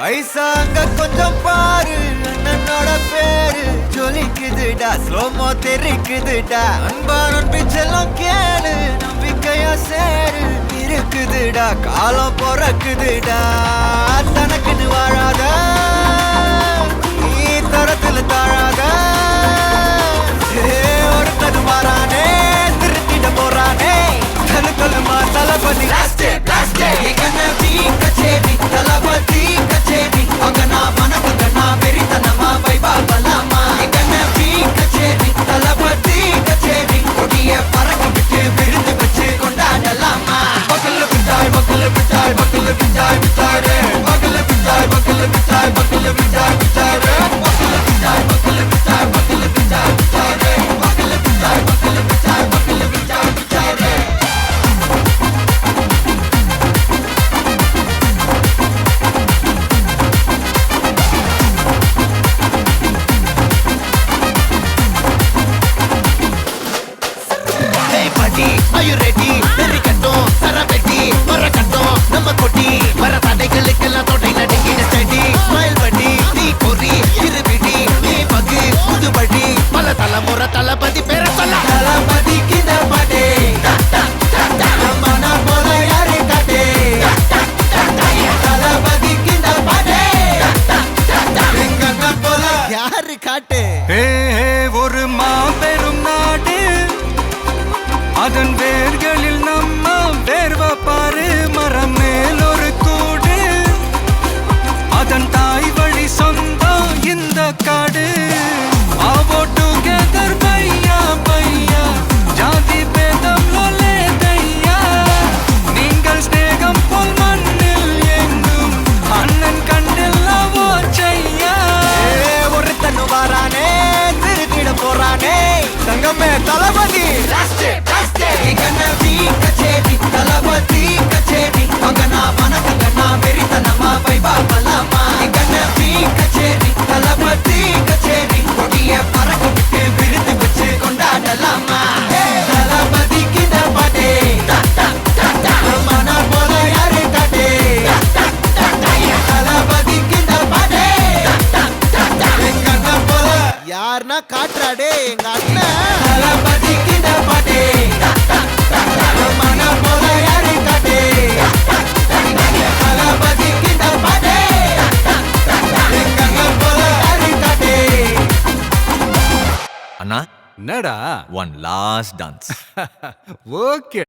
ஐசா அங்க கொஞ்சம் பாரு, அண்ணனோட பேரு ஜொலிக்குதுடா, ஸ்லோமோ தெரிக்குதுடா. அன்பான பிச்செல்லாம் கேளு, நம்பிக்கையா சேரு இருக்குதுடா, காலம் பிறக்குதுடா. தனக்குன்னு வாழாத, நீ தரத்துல தாழாத. ஒருத்தது மாறானே, திருத்திட போறானே. தலு தலுமா தளபதி தளபதி கச்சேரி அங்கனா மனக்கண்ணா வெறித்தனமா வைபா பலாமா எங்கனவி கச்சேரி தளபதி கச்சேரி கொடிய பறக்க விட்டு விருந்து வச்சு கொண்டாடலாமா. பக்கல்ல பிட்டாய் பக்கல்ல பிட்டாய் பக்கல்ல பிட்டாய் பிட்டாரே பக்கல்ல பிட்டாய் பக்கல்ல பிட்டாய் பக்கல்ல பிட்டாய் பிட்டாரே பக்கல்ல பிட்டாய் பக்கல்ல பிட்டாய் பக்கல்ல பிட்டாய் பிட்டாரே பக்கல்ல பிட்டாய் பக்கல்ல பிட்டாய் பக்கல்ல பிட்டாய் பிட்டாரே. Are you ready? Terikattom, Sarabeti, Marakattom, Namakoti, Marathadegalukella thodai nadingida steady. Smile buddy, nee kori, irubidi, nee pagi, pudubadi, pala talamura talapati pera solla. Talapati kinda pade, namana pola yare kade. Talapati kinda pade, engana pola yaru kaate. ஒரு மாபெரும் நாடு, அதன் வேர்களில் நம்ம வேர்வ பாரு. மரம் மேல் ஒரு கூடு, அதன் தாய் வழி சொந்தம் இந்த காடு. ஆவோ டுகெதர் பையா பையா, ஜாதி பேதம் லோலே தையா. நீங்கள் ஸ்நேகம் போல் மண்ணில் எங்கும் அண்ணன் கண்டில்லவோ செய்யா. ஒருத்தனு வாரானே, திருத்திட போறானே, தங்கமே தளபதி எங்கனவி கச்சேரி தளபதி கச்சேரி அங்கனா மனக்கண்ணா வெறித்தனமா வைபா பலாமா எங்கனவி கச்சேரி தளபதி கச்சேரி கொடிய பறக்க விட்டு விருந்து வச்சு கொண்டாடலாமா. தளபதி கிட்ட பாட்டே மன போல யாரு காட்டே. தளபதி கிட்ட பாட்டே எங்க போல யாருன்னா காட்டுறாடே எங்க அண்ணன். தளபதி கிட்ட பாட்டே மன போல யாரு காட்டே. தளபதி கிட்ட பாட்டே எங்க போல யாரு காட்டே. அண்ணா, என்னடா? one last dance. ஓகே.